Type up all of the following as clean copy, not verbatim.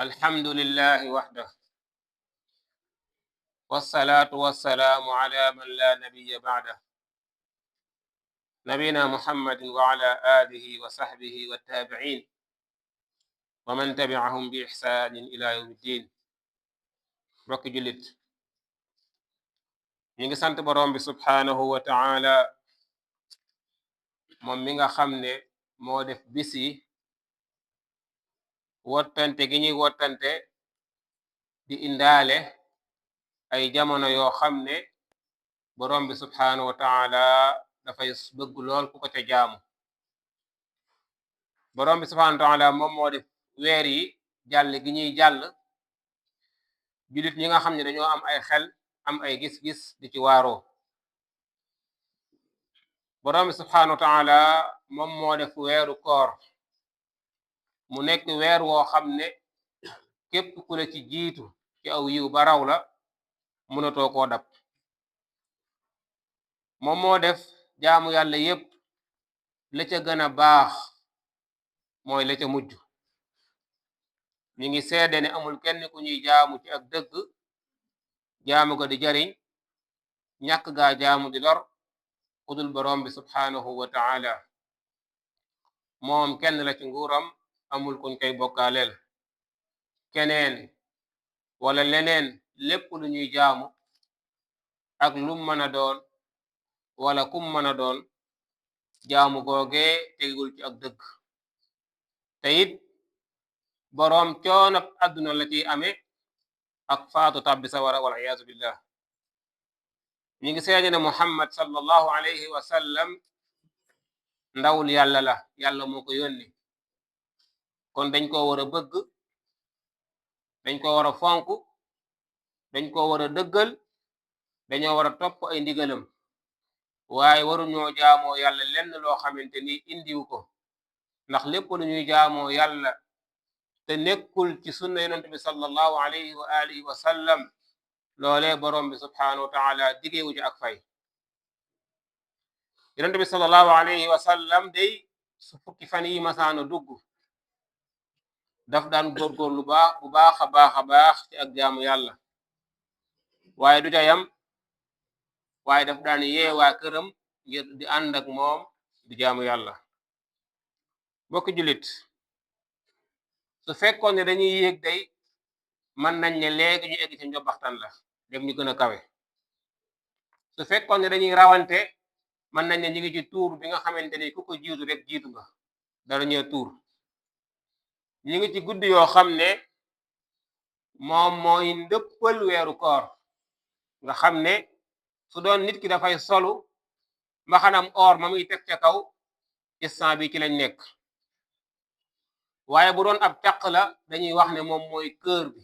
الحمد لله وحده والصلاة والسلام على من لا نبي بعده نبينا محمد وعلى آله وصحبه والتابعين ومن تبعهم بإحسان إلى يوم الدين mbokki jullit ñi ngi sant borom bi subhaanahu wa ta'ala moom mi nga xam ne moo def bis yi wottante gi ñuy wottante di indaale ay jamono yoo xam ne borom bi subhaanahu wa ta'ala dafay bëgg lool ku ko ca jaamu borom bi subhaanahu wa ta'ala moom moo def weer yi jàll gi ñuy jàll jullit ñi nga xam ne dañoo am ay xel am ay gis-gis di ci waaroo borom bi subhaanahu wa ta'ala moom moo def weeru koor mu nekk weer woo xam ne képp ku la ci jiitu ci aw yiw ba raw la mënatoo koo dab moom moo def jaamu yàlla yépp la ca gën a baax mooy la ca mujj ñu ngi seede ne amul kenn ku ñuy jaamu ci ak dëgg jaamu ga di jariñ ñàkk gaa jaamu di lor kudul borom bi subhaanahu wa ta'ala moom kenn la ci nguuram amul kuñ koy bokkaaleel keneen wala leneen lépp lu ñuy jaamu ak lum mën a doon wala kum mën a doon jaamu googee tegul ci ak dëgg te it boroom coonab àdduna la ciy amee ak faatu tàbbi sawara wal iyaazu billah ñi ngi seede ne muhammad sallallahu alayhi wa sallam ndawul yàlla la yàlla moo ko yónni kon dañ ko war a bëgg dañ ko war a fonk dañ ko war a dëggal dañoo war a topp ay ndigalam waaye waruñoo jaamoo yàlla lenn loo xamante ni indiwu ko ndax lépp lu ñuy jaamoo yàlla te nekkul ci sunna yonent bi sallallahu alayhi wa alihi wa sallam loolee borom bi subhaanahu wa ta'ala digeewu ci ak fay yonent bi sallallahu alayhi wa sallam day su fukki fan yi masaana dugg daf daan góorgóorlu bu baax a baax ci ak jaamu yàlla waaye du ca yam waaye daf daan yeewaa këram ngir di ànd ak moom di jaamu yàlla bokki jullit su fekkoon ne dañuy yéeg day mën nañ ne léegi ñu egg ci njobaxtan la dem ñu gën a kawe su fekkoon ne dañuy rawante mën nañ ne ñu ngi ci tuur bi nga xamante ni ku ko jiitu rek jiitu nga dara ñëw tuur ñu ngi ci guddi yoo xam ne moom mooy ndëppal weeru koor nga xam ne su doon nit ki dafay solu mbaxanam or ma muy teg ca kaw instant bi ci lañ nekk waaye bu doon ab caq la dañuy wax ne moom mooy kër bi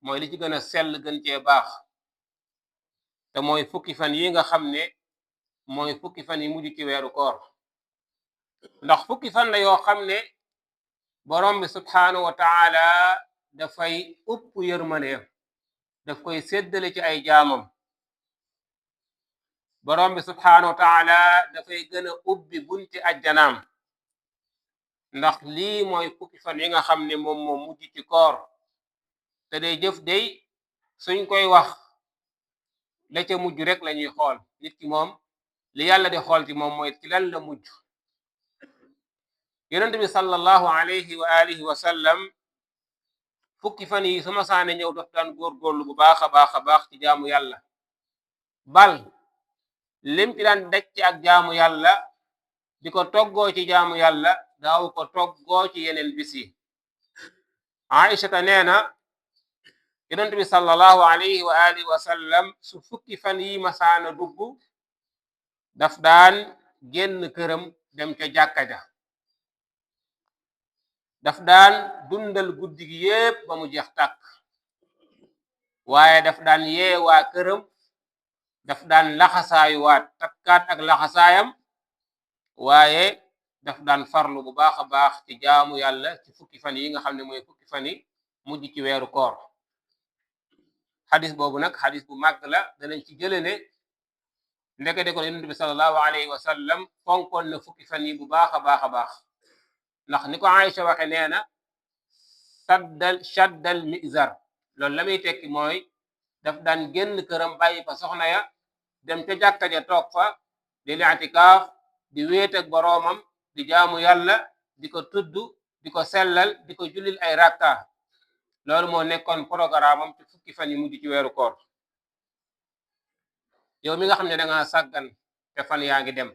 mooy li ci gën a sell gën cee baax te mooy fukki fan yi nga xam ne mooy fukki fan yi mujj ci weeru koor ndax fukki fan la yoo xam ne borom bi subhaanahu wa ta'ala dafay upp yërmaneem daf koy séddale ci ay jaamam borom bi subhaanahu wa ta'ala dafay gën a ubbi bunti ajjanaam ndax lii mooy fukki fan yi nga xam ne moom moom mujj ci koor te day jëf day suñ koy wax la ca mujj rek la ñuy xool nit ki moom li yàlla di xool ci moom mooy ci lan la mujj yonent bi sallallahu alayhi wa alihi wa sallam fukki fan yi su ma saane ñëw daf daan góorgóorlu bu baax a baax ci jaamu yàlla bal lim ci daan daj ci ak jaamu yàlla di ko toggoo ci jaamu yàlla daaw ko toggoo ci yeneen bis yi aïchata nee na yonent bi sallallahu alayhi wa alihi wa sallam su fukki fan yi masaana dugg daf daan génn këram dem ca jàkka ja daf daan dundal guddi gi yépp ba mu jeex tàkk waaye daf daan yeewaa këram daf daan laxasaayuwaat takkaat ak laxasaayam waaye daf daan farlu bu baax a baax ci jaamu yàlla ci fukki fan yi nga xam ne mooy fukki fan yi mujj ci weeru koor xadis boobu nag xadis bu màgg la danañ ci jële ne ndekete ko yonent bi sallallahu alayhi wa sallam fonkoon na fukki fan yi bu baax a baax ndax ni ko Aïcha waxe nee na shaddal mizar loolu la muy tekki mooy daf daan génn këram bàyyi fa soxna ya dem ca jàkka ja toog fa di li'tikaaf di wéet ak boroomam di jaamu yàlla di ko tudd di ko sellal di ko jullil ay rakka loolu moo nekkoon programme am ci fukki fan yi mujj ci weeru koor yow mi nga xam ne da nga sàggan te fan yaa ngi dem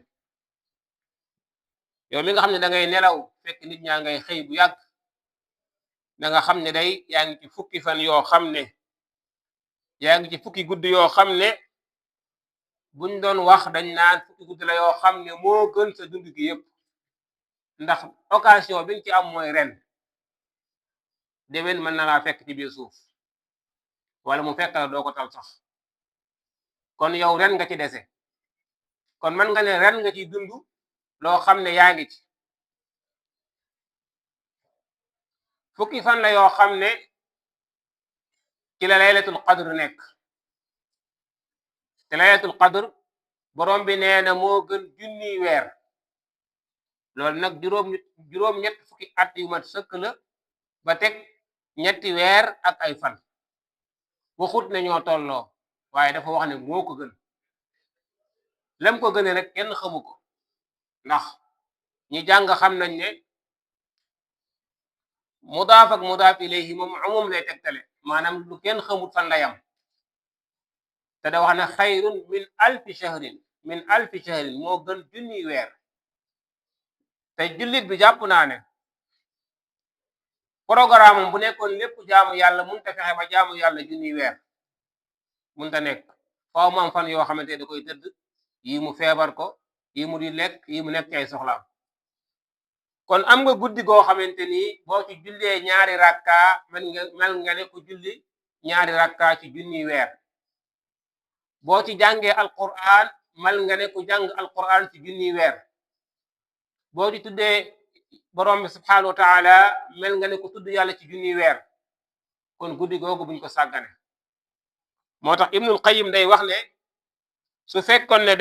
yow mi nga xam ne da ngay nelaw fekk nit ñaa ngay xëy bu yàgg da nga xam ne day yaa ngi ci fukki fan yoo xam ne yaa ngi ci fukki guddi yoo xam ne buñ doon wax dañ naan fukki guddi la yoo xam ne moo gën sa dund gi yépp ndax occasion bi nga ci am mooy ren déwén mën na laa fekk ci biir suuf wala mu fekk la doo ko tal sax kon yow ren nga ci dese kon mën nga ne ren nga ci dund loo xam ne yaa ngi ci fukki fan la yoo xam ne ci la laylatul qadr nekk te laylatul qadr borom bi nee na moo gën junniy weer loolu nag juróom ñett fukki at yu mat sëkk la ba teg ñetti weer ak ay fan waxut ne ñoo tolloo waaye dafa wax ne moo ko gën lam ko gëne rek kenn xamu ko ndax ñi jàng xam nañ ne mudaaf ak mudaaf ilayhi moom umum lay tegtale maanaam lu kenn xamut fan la yam te da wax ne xayrun min alfi shahrin moo gën junniy weer te jullit bi jàpp naa ne programme bu nekkoon lépp jaamu yàlla munta fexe ba jaamu yàlla junniy weer munta nekk faaw mu am fan yoo xamante da koy tëdd yi mu feebar ko yi mu di lekk yi mu nekk ay soxlaam kon am nga guddi goo xamante ni boo ci jullee ñaari rakka mel nga ne ku julli ñaari rakka ci junniy weer boo ci jàngee alquran mel nga ne ku jàng alquran ci junniy weer boo ci tuddee borom bi subhanahu wa taala mel nga ne ku tudd yàlla ci junniy weer kon guddi googu buñ ko sàggane moo tax ibnul qayyim day wax ne su fekkoon ne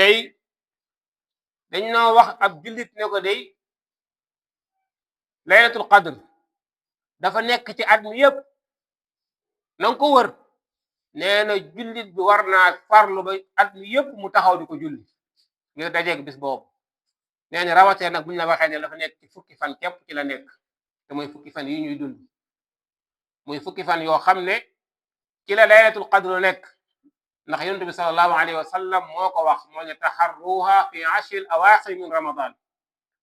dañ noo wax ab jullit ne ko day laylatul qadr dafa nekk ci at mi yépp nanga ko wër nee na jullit bi war naa farlu ba at mi yépp mu taxaw di ko julli ngir dajeeg bis boobu nee na rawatee nag buñ la waxee ne dafa nekk ci fukki fan képp ci la nekk te mooy fukki fan yi ñuy dund muy fukki fan yoo xam ne ci la laylatul qadr nekk ndax yonent bi sallallahu alayhi wa sallam moo ko wax moo ne taxarruha fi ashril awaaxir min ramadan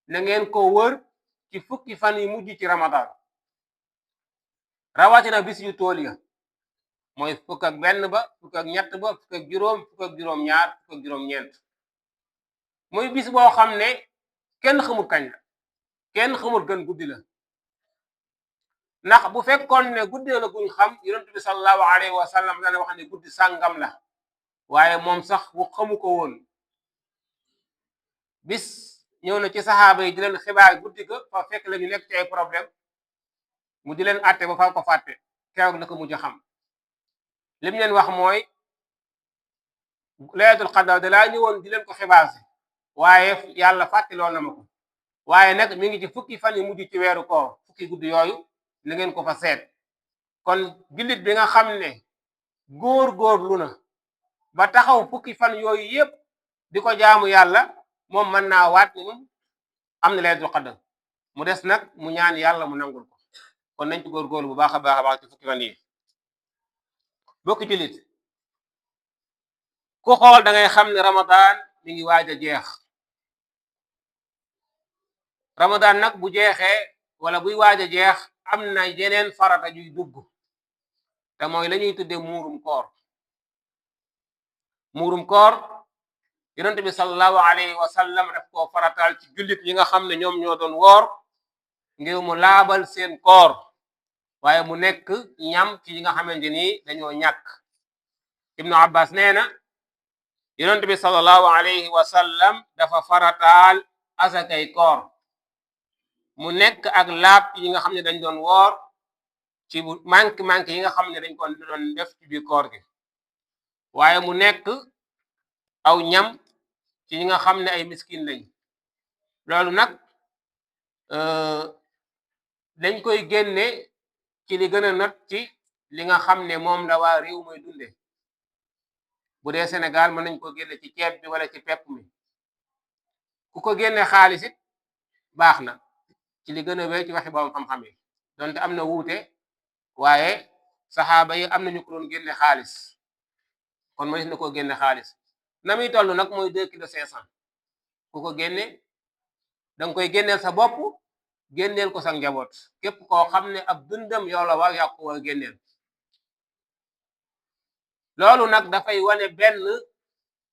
na ngeen ko wër ci fukki fan yi mujj ci ramadan rawatina bis yu tool ya mooy fukk ak benn ba fukk ak ñett ba fukk ak juróom fukk ak juróom ñaar fukk ak juróom ñeent muy bis boo xam ne kenn xamul kañ la kenn xamul gën guddi la ndax bu fekkoon ne guddi la guñ xam yonent bi sallallahu alayhi wa sallam dana wax ne guddi sàngam la waaye moom sax bu xamu ko woon bis ñëw na ci saxaaba yi di leen xibaar guddi ga fa fekk la ñu nekk ci ay problème mu di leen àtte ba fa ko fàtte keroog la ko mujj xam lim leen wax mooy laylatul qadr da laa ñëwoon di leen ko xibaar si waaye yàlla fàttiloo na ma ko waaye nag mi ngi ci fukki fan yi mujj ci weeru koor fukki guddi yooyu na ngeen ko fa seet kon jullit bi nga xam ne góor-góorlu na ba taxaw fukki fan yooyu yépp di ko jaamu yàlla moom mën naa waat ni moom am na laylatul qadr mu des nag mu ñaan yàlla mu nangul ko kon nañ ci góor-góorlu bu baax a baax a baax ci fukki fan yi bokki jullit ku xool da ngay xam ne ramadan mi ngi waaj a jeex ramadan nag bu jeexee wala buy waaj a jeex am na yeneen farata juy dugg te mooy la ñuy tudde muurum koor yonent bi sallallahu alayhi wa sallam daf koo farataal ci jullit yi nga xam ne ñoom ñoo doon woor ngir mu laabal seen koor waaye mu nekk ñam ci yi nga xamante ni dañoo ñàkk ibnu abbas nee na yonent bi sallallahu alayhi wa sallam dafa farataal asakay koor mu nekk ak laab yi nga xam ne dañ doon woor ci manque yi nga xam ne dañ ko doon def ci biir koor gi waaye mu nekk aw ñam ci ñi nga xam ne ay miskin lañ loolu nag dañ koy génne ci li gën a not ci li nga xam ne moom la waa réew mooy dunde bu dee Sénégal mën nañ ko génne ci ceeb bi wala ci pepp mi ku ko génne xaalis it baax na ci li gën a wéy ci waxi borom xam-xam yi donte am na wuute waaye saxaaba yi am nañu ko doon génne xaalis kon mënees na koo génne xaalis na muy toll nag mooy 2 kilos 500 ku ko génne danga koy génneel sa bopp génneel ko sa njaboot képp koo xam ne ab dundam yow la war yàqu war génneel loolu nag dafay wane benn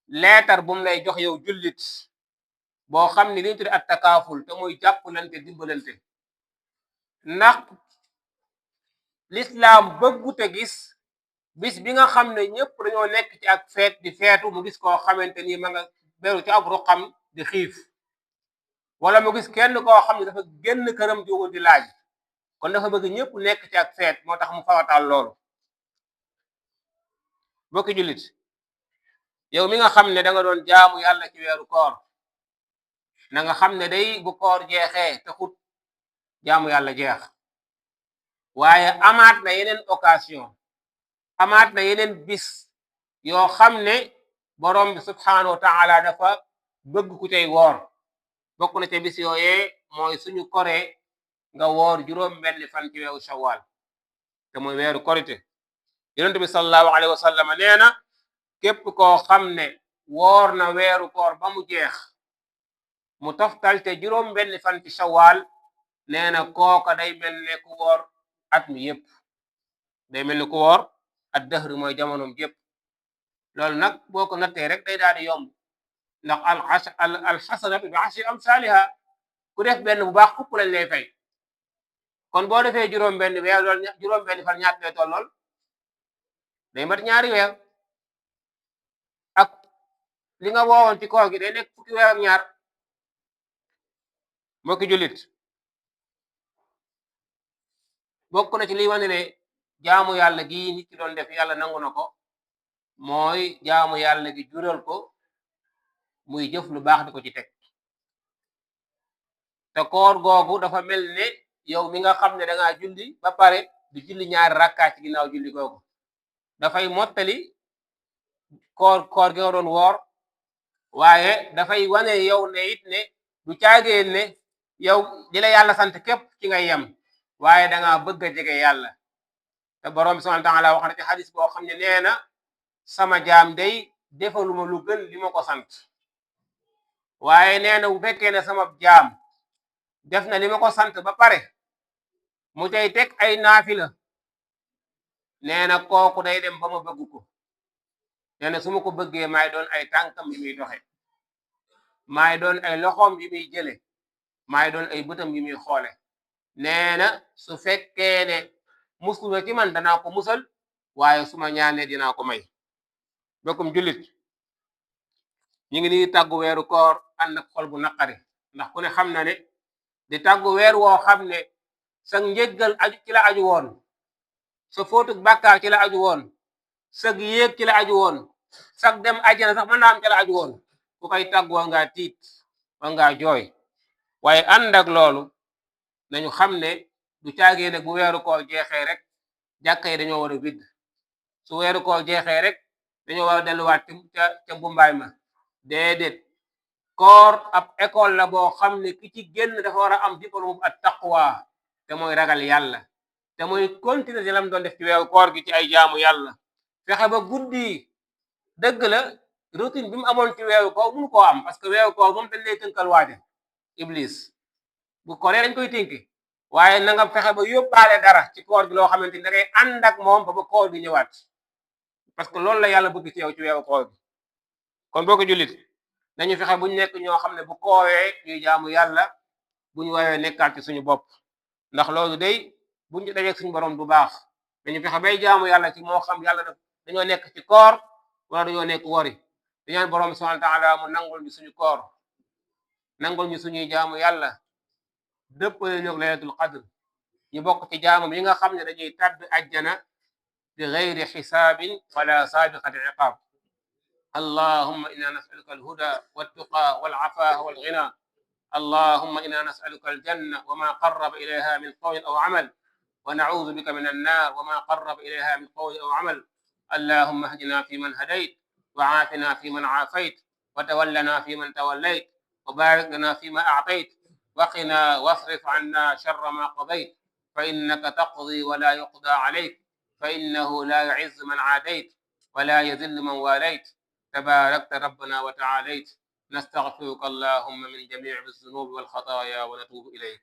leetar bu mu lay jox yow jullit boo xam ne li ñu tudde at takaaful te muy jàppalante dimbalante ndax l'islam bëggute gis bis bi nga xam ne ñëpp dañoo nekk ci ak feet di feetu mu gis koo xamante ni ma nga beru ci ab ruqam di xiif wala mu gis kenn koo xam ne dafa génn këram di wut di laaj kon dafa bëgg ñëpp nekk ci ak feet moo tax mu farataal loolu bokki jullit yow mi nga xam ne da nga doon jaamu yàlla ci weeru koor na nga xam ne day bu koor jeexee taxut jaamu yàlla jeex waaye amaat na yeneen occasion amaat na yeneen bis yoo xam ne borom bi subhanahu wa taala dafa bëgg ku tey woor bokk na ca bis yooyee mooy suñu koree nga woor juróom benn fan ci weeru shawwal te mooy weeru korite yonent bi sallallahu alayhi wa sallam nee na képp koo xam ne woor na weeru koor ba mu jeex mu toftal te juróom benn fan ci shawwal nee na kooka day mel ne ku woor at mi yépp day mel ni ku woor at dëhr mooy jamonoom yépp loolu nag boo ko nattee rek day daal di yomb ndax alxasanatu bi ashri amsaaliha ku def benn bu baax fukk lañ lay fay kon boo defee juróom benn weer loolu juróom benn fan ñaata lay tollool day mat ñaari weer ak li nga woowoon ci koor gi day nekk fukki weer ak ñaar mbokki jullit bokk na ci liy wane ne jaamu yàlla gi nit ki doon def yàlla nangu na ko mooy jaamu yàlla gi jural ko muy jëf lu baax di ko ci teg te koor googu dafa mel ne yow mi nga xam ne dangaa julli ba pare di julli ñaari rakkaa ci ginnaaw julli googu dafay mottali koor gi nga doon woor waaye dafay wane yow ne it ne du caageen ne yow di la yàlla sant képp ci ngay yem waaye dangaa bëgg a jege yàlla te borom bi subhanahu wa ta'ala wax na ci xadis boo xam ne nee na sama jaam day defaluma lu gën li ma ko sant waaye nee na bu fekkee ne sama jaam def na li ma ko sant ba pare mu tey teg ay naafila nee na kooku day dem ba ma bëgg ko nee na su ma ko bëggee maay doon ay tànkam yi muy doxe maay doon ay loxoom yi muy jële maay doon ay bëtam yi muy xoole nee na su fekkee ne muslu na ci man danaa ko musal waaye su ma ñaanee dinaa ko may bokkum jullit ñu ngi nii tàggu weeru koor ànd ak xol bu naqari ndax ku ne xam na ne di tàggu weer woo xam ne sa njëggal aju ci la aju woon sa fóotuk bàkkaar ci la aju woon sag yéeg ci la aju woon sag dem ajjana sax mën naa am ci la aju woon ku koy tàggu wa ngaa tiit wa ngaa jooy waaye ànd ak loolu nañu xam ne du caagee nag bu weeru koor jeexee rek jàkka yi dañoo war a widd su weeru koor jeexee rek dañoo war a delluwaat ca mbumbaay ma déedéet koor ab école la boo xam ne ki ci génn dafa war a am diplôme at taqwa te mooy ragal yàlla te mooy continuer di lam doon def ci weeru koor gi ci ay jaamu yàlla fexe ba guddi dëgg la routine bi mu amoon ci weeru koor mënu koo am parce que weeru koor moom dañ lay tënkal waate iblis bu koree dañ koy tënki waaye na nga fexe ba yóbbaale dara ci koor gi loo xamante ni da ngay ànd ak moom ba koor gi ñëwaat parce que loolu la yàlla bëgg ci yow ci weeru koor gi kon boo ko jullit dañu fexe buñ nekk ñoo xam ne bu koowee ñuy jaamu yàlla buñu woowee nekkaat ci suñu bopp ndax loolu day buñ ci dajeeg suñu borom du baax dañu fexe bay jaamu yàlla ci moo xam yàlla dañoo nekk ci koor wala dañoo nekk wori dañaan borom subhanahu wa ta'ala mu nangul ñu suñu koor nangul ñu suñuy jaamu yàlla dëppale ñoog laylatul qadr ñu bokk ci jaamam yi nga xam ne dañuy tàbbi ajjana bi gayri xisaabin wala saabiqati iqaab اللهم إنا نسألك الهدى والتقى والعفاف والغنى اللهم إنا نسألك الجنة وما قرب إليها من قول أو عمل ونعوذ بك من النار وما قرب إليها من قول أو عمل. اللهم اهدنا فيمن هديت، وعافنا فيمن عافيت، وتولنا فيمن توليت، وبارك لنا فيما أعطيت، وقنا واصرف عنا شر ما قضيت، فإنك تقضي ولا يقضى عليك، فإنه لا يعز من عاديت ولا يذل من واليت، تباركت ربنا وتعاليت. نستغفرك اللهم من جميع الذنوب والخطايا ونتوب إليك.